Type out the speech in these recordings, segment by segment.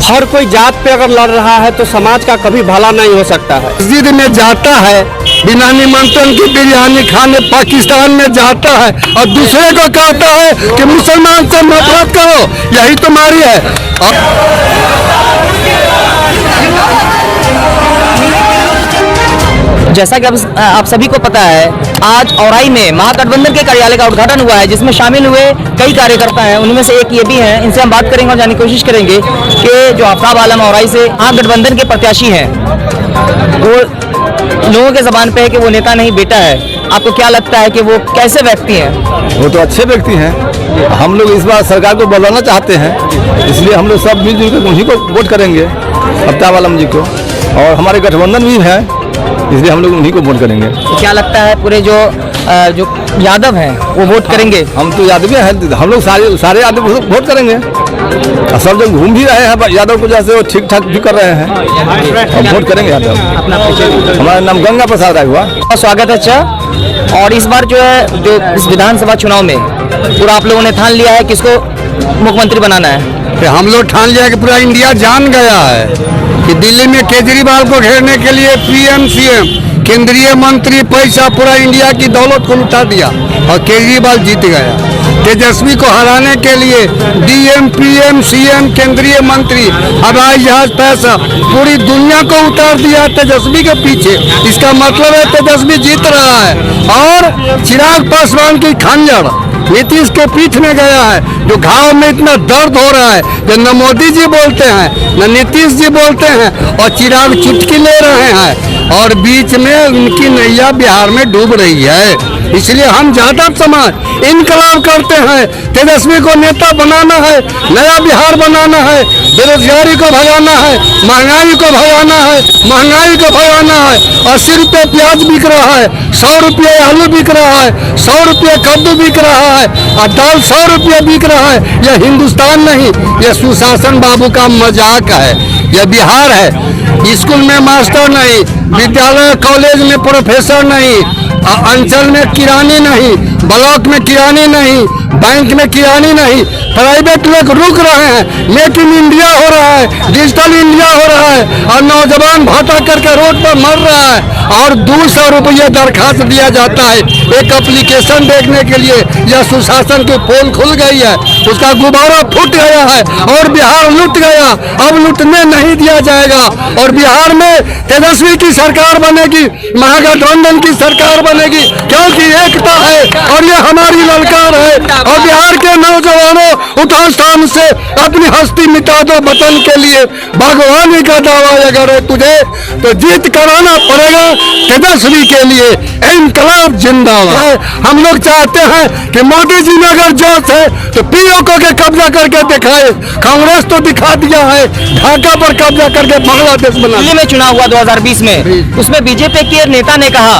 हर कोई जात पे अगर लड़ रहा है तो समाज का कभी भला नहीं हो सकता है। मस्जिद में जाता है बिना निमंत्रण की बिरयानी खाने, पाकिस्तान में जाता है और दूसरे को कहता है कि मुसलमान से नफरत करो, यही तुम्हारी है। जैसा कि आप सभी को पता है, आज औराई में महागठबंधन के कार्यालय का उद्घाटन हुआ है, जिसमें शामिल हुए कई कार्यकर्ता हैं। उनमें से एक ये भी हैं, इनसे हम बात करेंगे और जानने की कोशिश करेंगे कि जो आफ्ताब आलम औराई से महागठबंधन के प्रत्याशी हैं, वो लोगों के जबान पे है कि वो नेता नहीं बेटा है। आपको क्या लगता है कि वो कैसे व्यक्ति हैं? वो तो अच्छे व्यक्ति हैं। हम लोग इस बार सरकार को बदलना चाहते हैं, इसलिए हम लोग सब मिलजुल कर उन्हीं को वोट करेंगे, आफ्ताब आलम जी को। और हमारे गठबंधन भी है, इसलिए हम लोग उन्हीं को वोट करेंगे। क्या लगता है पूरे जो यादव हैं वो वोट करेंगे? हम तो यादव हैं, हम लोग सारे यादव वोट करेंगे। सब लोग घूम भी रहे हैं यादव को, जैसे वो ठीक ठाक भी कर रहे हैं, हम वोट करेंगे यादव। हमारा नाम गंगा प्रसाद राय हुआ। स्वागत है। अच्छा, और इस बार जो है, जो इस विधानसभा चुनाव में पूरा आप लोगों ने ठान लिया है किसको मुख्यमंत्री बनाना है? हम लोग ठान लिया कि पूरा इंडिया जान गया है कि दिल्ली में केजरीवाल को घेरने के लिए पीएम सीएम केंद्रीय मंत्री पैसा पूरा इंडिया की दौलत को लुटा दिया और केजरीवाल जीत गया। तेजस्वी को हराने के लिए डीएम पीएम सीएम केंद्रीय मंत्री हवाई जहाज पैसा पूरी दुनिया को उतार दिया तेजस्वी के पीछे। इसका मतलब है तेजस्वी जीत रहा है। और चिराग पासवान की खंजर नीतीश के पीठ में गया है, जो घाव में इतना दर्द हो रहा है, जो न मोदी जी बोलते हैं न नीतीश जी बोलते हैं, और चिराग चुटकी ले रहे हैं और बीच में उनकी नैया बिहार में डूब रही है। इसलिए हम जाटव समाज इनकलाब करते हैं। तेजस्वी को नेता बनाना है, नया बिहार बनाना है, बेरोजगारी को भगाना है, महंगाई को भगाना है, महंगाई को भगाना है। 80 रुपये प्याज बिक रहा है, 100 रुपये आलू बिक रहा है, 100 रुपये कद्दू बिक रहा है और दाल 100 रुपये बिक रहा है। यह हिंदुस्तान नहीं, यह सुशासन बाबू का मजाक है। यह बिहार है। स्कूल में मास्टर नहीं, विद्यालय कॉलेज में प्रोफेसर नहीं, अंचल में किरानी नहीं, ब्लॉक में किरानी नहीं, बैंक में किरानी नहीं, प्राइवेट लोग रुक रहे हैं। मेक इन इंडिया हो रहा है, डिजिटल इंडिया हो रहा है और नौजवान भाटा करके रोड पर मर रहा है। और 200 रुपये दरखास्त दिया जाता है एक एप्लीकेशन देखने के लिए। यह सुशासन की पोल खुल गई है, उसका गुब्बारा फूट गया है और बिहार लुट गया। अब लुटने नहीं दिया जाएगा और बिहार में तेजस्वी की सरकार बनेगी, महागठबंधन की सरकार बनेगी, क्योंकि एकता है और ये हमारी ललकार है। और बिहार के नौजवानों, उठो स्थान से अपनी हस्ती मिटा दो वतन के लिए। भगवानी का दावा अगर है तुझे तो जीत कराना पड़ेगा तेजस्वी के लिए। इनकलाब जिंदाबाद। हम लोग चाहते हैं कि मोदी जी में अगर जोश है तो पीओके के कब्जा करके दिखाए। कांग्रेस तो दिखा दिया है, ढाका पर कब्जा करके बांग्लादेश बना। दिल्ली में चुनाव हुआ 2020 में, उसमें बीजेपी के नेता ने कहा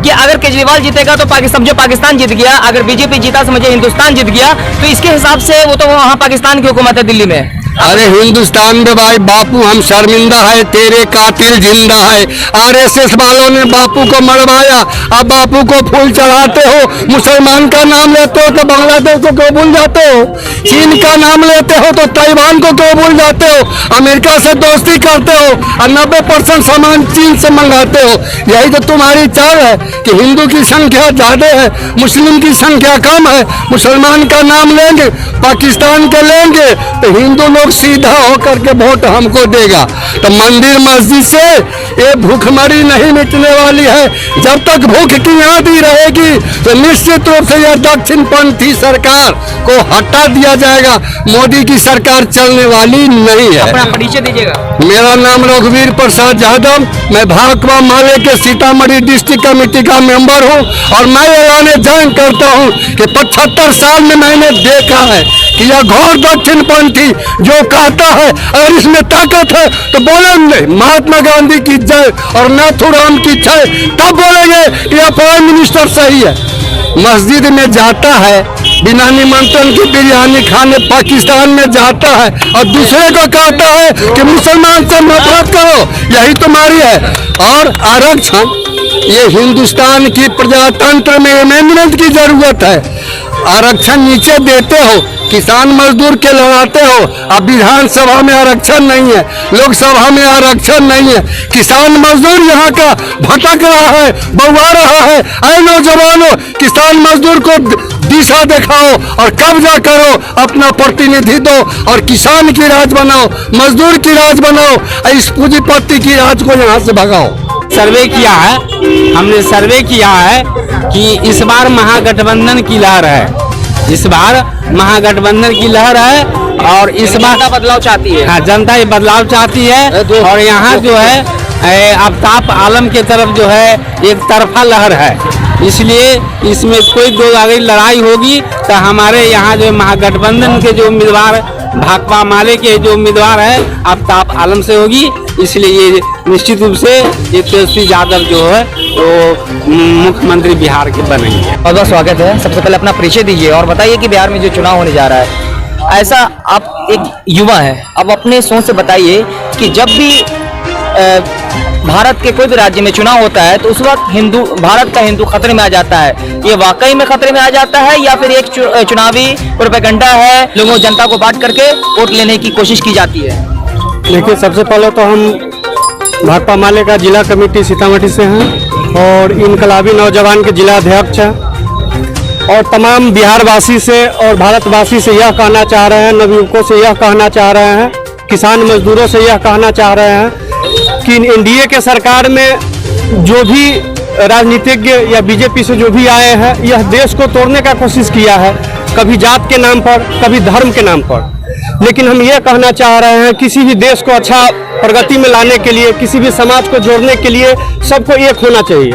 कि अगर केजरीवाल जीतेगा तो समझो पाकिस्तान जीत गया, अगर बीजेपी जीता समझे हिंदुस्तान जीत गया। तो इसके हिसाब से वो तो वहाँ पाकिस्तान की हुकूमत है दिल्ली में। अरे हिंदुस्तान में भाई बापू हम शर्मिंदा है, तेरे कातिल जिंदा है। आरएसएस वालों ने बापू को मरवाया, अब बापू को फूल चढ़ाते हो। मुसलमान का नाम लेते हो तो बांग्लादेश को क्यों भूल जाते हो? चीन का नाम लेते हो तो ताइवान को क्यों भूल जाते हो? अमेरिका से दोस्ती करते हो और 90% सामान चीन से मंगाते हो। यही तो तुम्हारी चाल है कि हिंदू की संख्या ज्यादा है, मुस्लिम की संख्या कम है। मुसलमान का नाम लेंगे, पाकिस्तान के लेंगे तो हिंदू लोग सीधा होकर के वोट हमको देगा। तो मंदिर मस्जिद से ये भूखमरी नहीं मिटने वाली है। जब तक भूख की आंधी रहेगी तो निश्चित रूप से यह दक्षिणपंथी सरकार को हटा दिया जाएगा। मोदी की सरकार चलने वाली नहीं है। अपना परिचय दीजिएगा। मेरा नाम रघुवीर प्रसाद यादव, मैं भाकपा माले के सीतामढ़ी डिस्ट्रिक्ट कमेटी का मेंबर हूं और मैं ऐलान जंग करता हूं कि 75 साल में मैंने देखा है कि यह घोर दक्षिणपंथी जो कहता है अगर इसमें ताकत है तो बोलेंगे महात्मा गांधी की जय और नाथूराम की जय, तब बोलेंगे कि यह प्राइम मिनिस्टर सही है। मस्जिद में जाता है बिना निमंत्रण की बिरयानी खाने, पाकिस्तान में जाता है और दूसरे को कहता है कि मुसलमान से नफरत करो, यही तुम्हारी है। और आरक्षण ये हिंदुस्तान की प्रजातंत्र में अमेंडमेंट की जरूरत है। आरक्षण नीचे देते हो, किसान मजदूर के लड़ाते हो। अब विधानसभा में आरक्षण नहीं है, लोकसभा में आरक्षण नहीं है, किसान मजदूर यहाँ का भटक रहा है, बउआ रहा है। ऐ नौजवानों, किसान मजदूर को दिशा दिखाओ और कब्जा करो, अपना प्रतिनिधि दो और किसान की राज बनाओ, मजदूर की राज बनाओ, इस पूंजीपति की राज को यहाँ से भगाओ। सर्वे किया है, हमने सर्वे किया है कि इस बार महागठबंधन की लहर है, इस बार महागठबंधन की लहर है और इस बार बदलाव चाहती है। हाँ, जनता ये बदलाव चाहती है और यहाँ जो है आफ्ताब आलम के तरफ जो है एक तरफा लहर है, इसलिए इसमें कोई दो आगे लड़ाई होगी तो हमारे यहाँ जो महागठबंधन के जो उम्मीदवार भाकपा माले के जो उम्मीदवार है आफ्ताब आलम से होगी, इसलिए ये निश्चित रूप से ये तेजस्वी यादव जो है वो मुख्यमंत्री बिहार के बनेंगे। बहुत बहुत स्वागत है। सबसे पहले अपना परिचय दीजिए और बताइए कि बिहार में जो चुनाव होने जा रहा है, ऐसा आप एक युवा हैं, अब अपने सोच से बताइए कि जब भी भारत के कोई भी राज्य में चुनाव होता है तो उस वक्त भारत का हिंदू खतरे में आ जाता है, ये वाकई में खतरे में आ जाता है या फिर एक चुनावी प्रोपेगेंडा है, लोगों जनता को बांट करके वोट लेने की कोशिश की जाती है? देखिए, सबसे पहले तो हम भाकपा माले का जिला कमेटी सीतामढ़ी से हैं और इनकलाबी नौजवान के जिला अध्यक्ष हैं और तमाम बिहारवासी से और भारतवासी से यह कहना चाह रहे हैं, नवयुवकों से यह कहना चाह रहे हैं, किसान मजदूरों से यह कहना चाह रहे हैं कि एनडीए के सरकार में जो भी राजनीतिज्ञ या बीजेपी से जो भी आए हैं, यह देश को तोड़ने का कोशिश किया है, कभी जात के नाम पर, कभी धर्म के नाम पर। लेकिन हम ये कहना चाह रहे हैं, किसी भी देश को अच्छा प्रगति में लाने के लिए, किसी भी समाज को जोड़ने के लिए सबको एक होना चाहिए,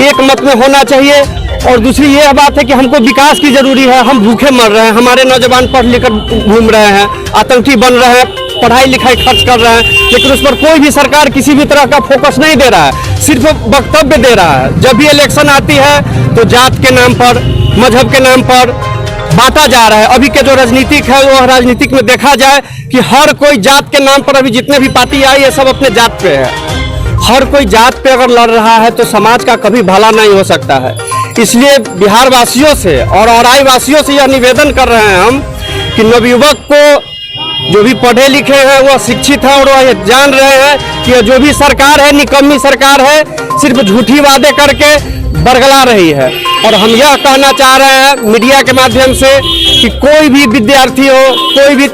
एक मत में होना चाहिए। और दूसरी यह बात है कि हमको विकास की जरूरी है, हम भूखे मर रहे हैं, हमारे नौजवान पढ़ लिख कर घूम रहे हैं, आतंकी बन रहे हैं, पढ़ाई लिखाई खर्च कर रहे हैं, लेकिन उस पर कोई भी सरकार किसी भी तरह का फोकस नहीं दे रहा है, सिर्फ वक्तव्य दे रहा है। जब भी इलेक्शन आती है तो जात के नाम पर, मजहब के नाम पर बांटा जा रहा है। अभी के जो राजनीतिक है वो राजनीतिक में देखा जाए कि हर कोई जात के नाम पर, अभी जितने भी पार्टी आई है सब अपने जात पे है, हर कोई जात पे अगर लड़ रहा है तो समाज का कभी भला नहीं हो सकता है। इसलिए बिहार वासियों से और औराई वासियों से यह निवेदन कर रहे हैं हम कि नवयुवक को, जो भी पढ़े लिखे हैं वह शिक्षित है और वह जान रहे हैं कि जो भी सरकार है निकम्मी सरकार है, सिर्फ झूठी वादे करके बरगला रही है। और हम यह कहना चाह रहे हैं मीडिया के माध्यम से कि कोई भी विद्यार्थी हो, कोई भी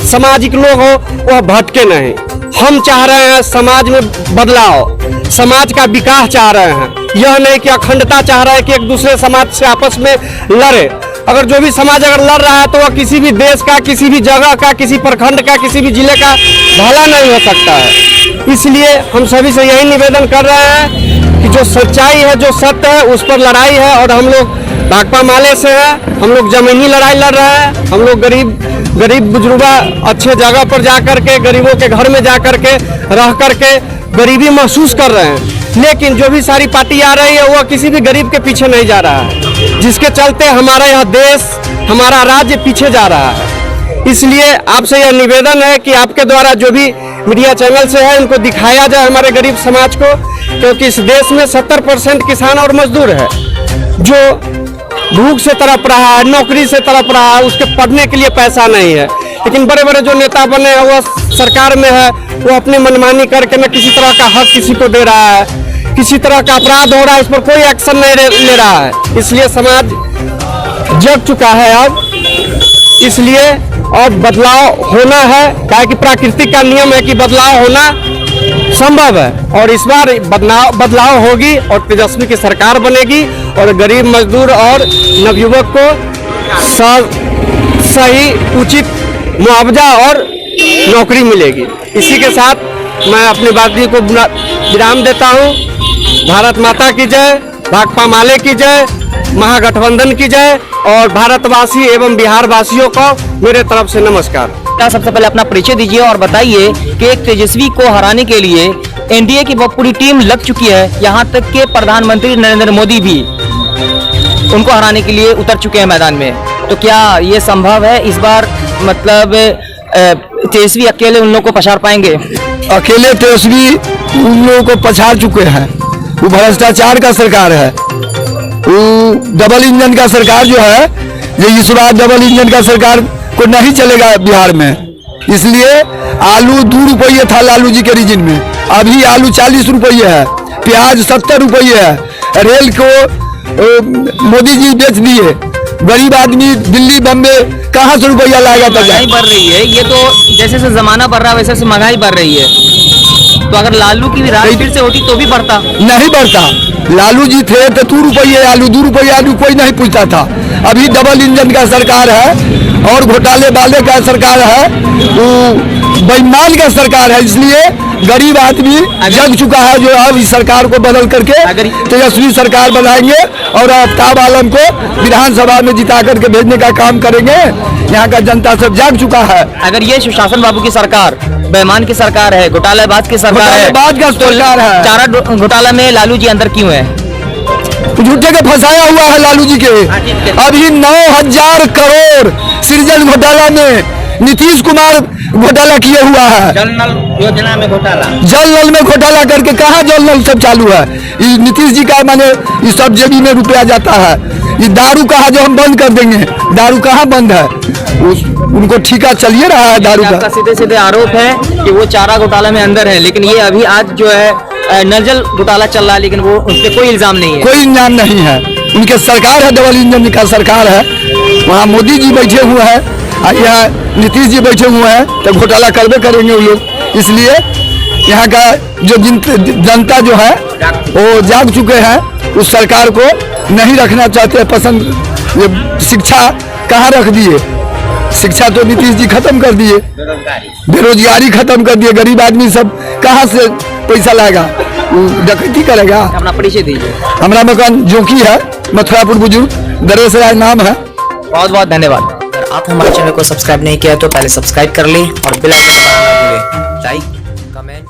सामाजिक लोग हो, वह भटके नहीं। हम चाह रहे हैं समाज में बदलाव, समाज का विकास चाह रहे हैं, यह नहीं कि अखंडता चाह रहे हैं कि एक दूसरे समाज से आपस में लड़े। अगर जो भी समाज अगर लड़ रहा है तो वह किसी भी देश का, किसी भी जगह का, किसी प्रखंड का, किसी भी जिले का भला नहीं हो सकता है। इसलिए हम सभी से यही निवेदन कर रहे हैं कि जो सच्चाई है, जो सत्य है, उस पर लड़ाई है। और हम लोग भाकपा माले से हैं, हम लोग जमीनी लड़ाई लड़ रहे हैं, हम लोग गरीब बुजुर्गा अच्छे जगह पर जा करके, गरीबों के घर में जा करके रह करके गरीबी महसूस कर रहे हैं। लेकिन जो भी सारी पार्टी आ रही है वह किसी भी गरीब के पीछे नहीं जा रहा है, जिसके चलते हमारा यह देश, हमारा राज्य पीछे जा रहा है। इसलिए आपसे यह निवेदन है कि आपके द्वारा जो भी मीडिया चैनल से है उनको दिखाया जाए हमारे गरीब समाज को, क्योंकि इस देश में 70% किसान और मजदूर है जो भूख से तड़प रहा है, नौकरी से तड़प रहा है, उसके पढ़ने के लिए पैसा नहीं है। लेकिन बड़े बड़े जो नेता बने हैं वह सरकार में है, वो अपनी मनमानी करके न किसी तरह का हक किसी को दे रहा है, किसी तरह का अपराध हो रहा है, इस पर कोई एक्शन नहीं ले रहा है। इसलिए समाज जग चुका है अब, इसलिए और बदलाव होना है, क्या कि प्राकृतिक का नियम है कि बदलाव होना संभव है। और इस बार बदलाव होगी और तेजस्वी की सरकार बनेगी और गरीब मजदूर और नवयुवक को सही उचित मुआवजा और नौकरी मिलेगी। इसी के साथ मैं अपनी बात को विराम देता हूँ। भारत माता की जय, भाकपा माले की जय, महागठबंधन की जय और भारतवासी एवं बिहार वासियों को मेरे तरफ से नमस्कार। सबसे पहले अपना परिचय दीजिए और बताइए कि एक तेजस्वी को हराने के लिए एनडीए की बहुत पूरी टीम लग चुकी है, यहाँ तक कि प्रधानमंत्री नरेंद्र मोदी भी उनको हराने के लिए उतर चुके हैं मैदान में। तो क्या ये संभव है इस बार, मतलब तेजस्वी अकेले उन लोगों को पछाड़ पाएंगे? अकेले तेजस्वी उन लोगों को पछाड़ चुके हैं। वो भ्रष्टाचार का सरकार है, वो डबल इंजन का सरकार जो है, ये इस बार डबल इंजन का सरकार को नहीं चलेगा बिहार में। इसलिए आलू 2 रुपये था लालू जी के रीजन में, अभी आलू 40 रुपये है, प्याज 70 रुपये है, रेल को मोदी जी बेच दिए, गरीब आदमी दिल्ली बम्बे कहाँ से रुपया लाएगा? महंगाई बढ़ रही है, ये तो जैसे जैसे जमाना बढ़ रहा है वैसे वैसे महंगाई बढ़ रही है। तो अगर लालू की भी राज फिर से होती तो भी बढ़ता? नहीं बढ़ता। लालू जी थे तो 2 रुपये आलू 2 रुपये आलू कोई नहीं पूछता था। अभी डबल इंजन का सरकार है और घोटाले वाले का सरकार है, बेईमान का सरकार है, इसलिए गरीब आदमी जग चुका है। जो अब इस सरकार को बदल करके तेजस्वी सरकार बनाएंगे और आफ्ताब आलम को विधानसभा में जिता करके भेजने का काम करेंगे। यहाँ का जनता सब जाग चुका है। अगर ये सुशासन बाबू की सरकार बेईमान की सरकार है, घोटालेबाज की सरकार है, चारा घोटाला में लालू जी अंदर क्यों है? झूठे के फंसाया हुआ है लालू जी के। अभी 9,000 करोड़ सृजन घोटाला में नीतीश कुमार घोटाला किए हुआ है। जल नल योजना में घोटाला, जल नल में घोटाला करके कहाँ जल नल सब चालू है? ये नीतीश जी का माने ये सब जेबी में रुपया जाता है। ये दारू कहाँ जो हम बंद कर देंगे, दारू कहाँ बंद है? उनको ठीका चलिए रहा है दारू का। सीधे सीधे आरोप है कि वो चारा घोटाला में अंदर है, लेकिन ये अभी आज जो है नल घोटाला चल रहा है, लेकिन वो उस पर कोई इल्जाम नहीं है। कोई इल्जाम नहीं है। उनके सरकार है, डबल इंजन का सरकार है। वहाँ मोदी जी बैठे हुए हैं, यहाँ नीतीश जी बैठे हुए हैं, तो घोटाला करबे करेंगे वो लोग। इसलिए यहाँ का जो जनता जो है वो जाग चुके हैं, उस सरकार को नहीं रखना चाहते पसंद। ये शिक्षा कहाँ रख दिए? शिक्षा तो नीतीश जी खत्म कर दिए, बेरोजगारी खत्म कर दिए। गरीब आदमी सब कहाँ से पैसा लाएगा? डकैती करेगा? अपना परिचय दीजिए। हमारा मकान जोकी है, मथुरापुर बुजुर्ग, दरेश राय नाम है। बहुत बहुत धन्यवाद। अगर आप हमारे चैनल को सब्सक्राइब नहीं किया तो पहले सब्सक्राइब कर लें और बेल आइकन दबाना ना भूलें। Like, comment